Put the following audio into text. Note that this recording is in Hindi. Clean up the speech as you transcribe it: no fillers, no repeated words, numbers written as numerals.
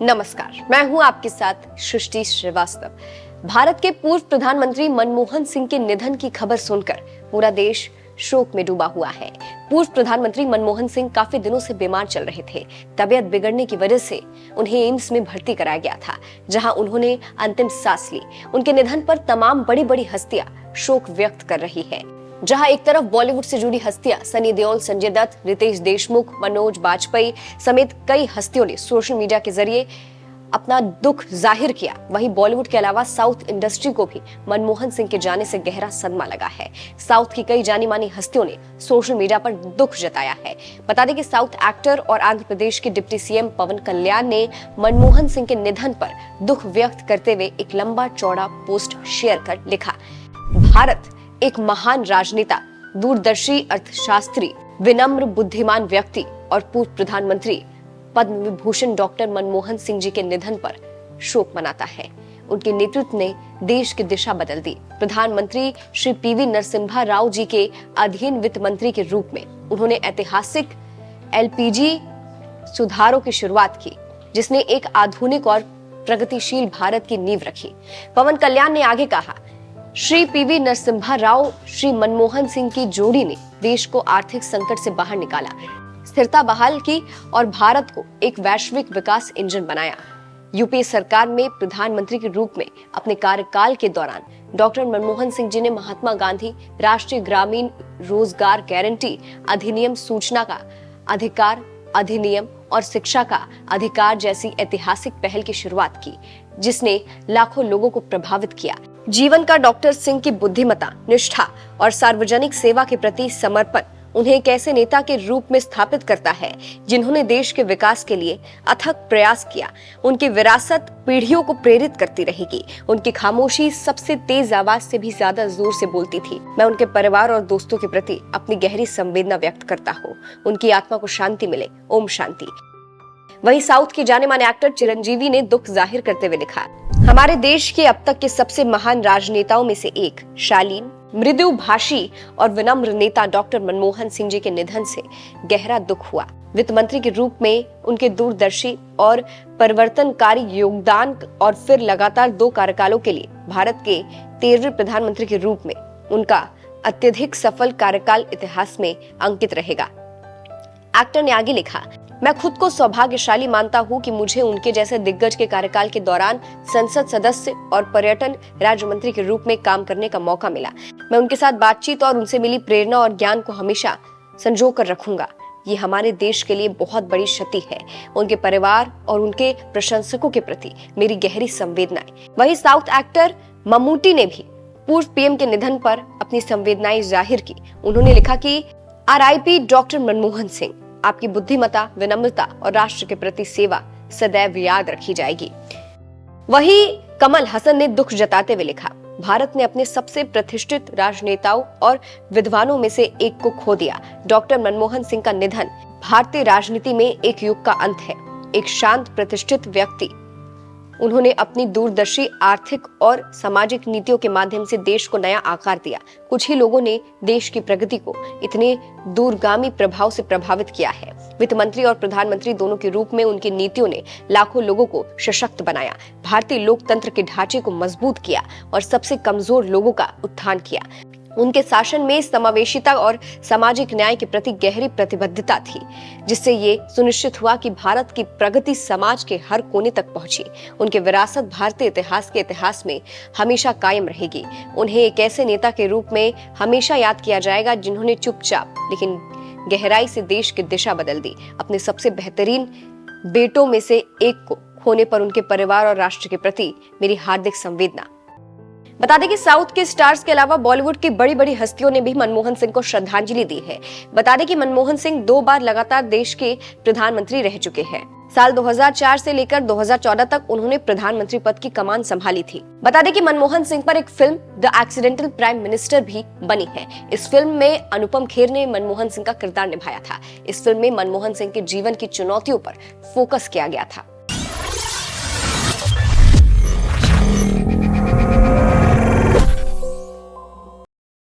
नमस्कार, मैं हूं आपके साथ सृष्टि श्रीवास्तव। भारत के पूर्व प्रधानमंत्री मनमोहन सिंह के निधन की खबर सुनकर पूरा देश शोक में डूबा हुआ है। पूर्व प्रधानमंत्री मनमोहन सिंह काफी दिनों से बीमार चल रहे थे। तबीयत बिगड़ने की वजह से उन्हें एम्स में भर्ती कराया गया था, जहां उन्होंने अंतिम सांस ली। उनके निधन पर तमाम बड़ी बड़ी हस्तियां शोक व्यक्त कर रही है। जहां एक तरफ बॉलीवुड से जुड़ी हस्तियां सनी देओल, संजय दत्त, रितेश देशमुख, मनोज बाजपेयी समेत कई हस्तियों ने सोशल मीडिया के जरिए अपना दुख जाहिर किया, वहीं बॉलीवुड के अलावा साउथ इंडस्ट्री को भी मनमोहन सिंह के जाने से गहरा सदमा लगा है। साउथ की कई जानी मानी हस्तियों ने सोशल मीडिया पर दुख जताया है। बता दें कि साउथ एक्टर और आंध्र प्रदेश के डिप्टी सीएम पवन कल्याण ने मनमोहन सिंह के निधन पर दुख व्यक्त करते हुए एक लंबा चौड़ा पोस्ट शेयर कर लिखा, भारत एक महान राजनेता, दूरदर्शी अर्थशास्त्री, विनम्र बुद्धिमान व्यक्ति और पूर्व प्रधानमंत्री पद्म विभूषण डॉक्टर मनमोहन सिंह जी के निधन पर शोक मनाता है। उनके नेतृत्व ने देश की दिशा बदल दी। प्रधानमंत्री श्री पीवी नरसिम्हा राव जी के अधीन वित्त मंत्री के रूप में उन्होंने ऐतिहासिक एलपीजी सुधारों की शुरुआत की, जिसने एक आधुनिक और प्रगतिशील भारत की नींव रखी। पवन कल्याण ने आगे कहा, श्री पीवी नरसिम्हा राव श्री मनमोहन सिंह की जोड़ी ने देश को आर्थिक संकट से बाहर निकाला, स्थिरता बहाल की और भारत को एक वैश्विक विकास इंजन बनाया। यूपीए सरकार में प्रधानमंत्री के रूप में अपने कार्यकाल के दौरान डॉक्टर मनमोहन सिंह जी ने महात्मा गांधी राष्ट्रीय ग्रामीण रोजगार गारंटी अधिनियम, सूचना का अधिकार अधिनियम और शिक्षा का अधिकार जैसी ऐतिहासिक पहल की शुरुआत की, जिसने लाखों लोगों को प्रभावित किया। जीवन का डॉक्टर सिंह की बुद्धिमत्ता, निष्ठा और सार्वजनिक सेवा के प्रति समर्पण उन्हें एक ऐसे नेता के रूप में स्थापित करता है जिन्होंने देश के विकास के लिए अथक प्रयास किया। उनकी विरासत पीढ़ियों को प्रेरित करती रहेगी। उनकी खामोशी सबसे तेज आवाज से भी ज्यादा जोर से बोलती थी। मैं उनके परिवार और दोस्तों के प्रति अपनी गहरी संवेदना व्यक्त करता हूँ। उनकी आत्मा को शांति मिले। ओम शांति। वहीं साउथ के जाने माने एक्टर चिरंजीवी ने दुख जाहिर करते हुए लिखा, हमारे देश के अब तक के सबसे महान राजनेताओं में से एक शालीन, मृदुभाषी और विनम्र नेता डॉक्टर मनमोहन सिंह जी के निधन से गहरा दुख हुआ। वित्त मंत्री के रूप में उनके दूरदर्शी और परिवर्तनकारी योगदान और फिर लगातार 2 कार्यकालों के लिए भारत के 13वें प्रधानमंत्री के रूप में उनका अत्यधिक सफल कार्यकाल इतिहास में अंकित रहेगा। एक्टर ने आगे लिखा, मैं खुद को सौभाग्यशाली मानता हूं कि मुझे उनके जैसे दिग्गज के कार्यकाल के दौरान संसद सदस्य और पर्यटन राज्य मंत्री के रूप में काम करने का मौका मिला। मैं उनके साथ बातचीत और उनसे मिली प्रेरणा और ज्ञान को हमेशा संजो कर रखूंगा। ये हमारे देश के लिए बहुत बड़ी क्षति है। उनके परिवार और उनके प्रशंसकों के प्रति मेरी गहरी संवेदनाएं। वहीं साउथ एक्टर मम्मूटी ने भी पूर्व पीएम के निधन पर अपनी संवेदनाएं जाहिर की। उन्होंने लिखा कि RIP डॉक्टर मनमोहन सिंह, आपकी बुद्धिमत्ता, विनम्रता और राष्ट्र के प्रति सेवा सदैव याद रखी जाएगी। वहीं कमल हसन ने दुख जताते हुए लिखा, भारत ने अपने सबसे प्रतिष्ठित राजनेताओं और विद्वानों में से एक को खो दिया। डॉक्टर मनमोहन सिंह का निधन भारतीय राजनीति में एक युग का अंत है। एक शांत, प्रतिष्ठित व्यक्ति, उन्होंने अपनी दूरदर्शी आर्थिक और सामाजिक नीतियों के माध्यम से देश को नया आकार दिया। कुछ ही लोगों ने देश की प्रगति को इतने दूरगामी प्रभाव से प्रभावित किया है। वित्त मंत्री और प्रधानमंत्री दोनों के रूप में उनकी नीतियों ने लाखों लोगों को सशक्त बनाया, भारतीय लोकतंत्र के ढांचे को मजबूत किया और सबसे कमजोर लोगों का उत्थान किया। उनके शासन में समावेशिता और सामाजिक न्याय के प्रति गहरी प्रतिबद्धता थी, जिससे ये सुनिश्चित हुआ कि भारत की प्रगति समाज के हर कोने तक पहुंची। उनकी विरासत भारतीय इतिहास के इतिहास में हमेशा कायम रहेगी। उन्हें एक ऐसे नेता के रूप में हमेशा याद किया जाएगा जिन्होंने चुपचाप लेकिन गहराई से देश की दिशा बदल दी। अपने सबसे बेहतरीन बेटों में से एक को खोने पर उनके परिवार और राष्ट्र के प्रति मेरी हार्दिक संवेदना। बता दें कि साउथ के स्टार्स के अलावा बॉलीवुड की बड़ी बड़ी हस्तियों ने भी मनमोहन सिंह को श्रद्धांजलि दी है। बता दें कि मनमोहन सिंह 2 बार लगातार देश के प्रधानमंत्री रह चुके हैं। साल 2004 से लेकर 2014 तक उन्होंने प्रधानमंत्री पद की कमान संभाली थी। बता दें कि मनमोहन सिंह पर एक film the accidental prime minister भी बनी है। इस फिल्म में अनुपम खेर ने मनमोहन सिंह का किरदार निभाया था। इस फिल्म में मनमोहन सिंह के जीवन की चुनौतियों पर फोकस किया गया था।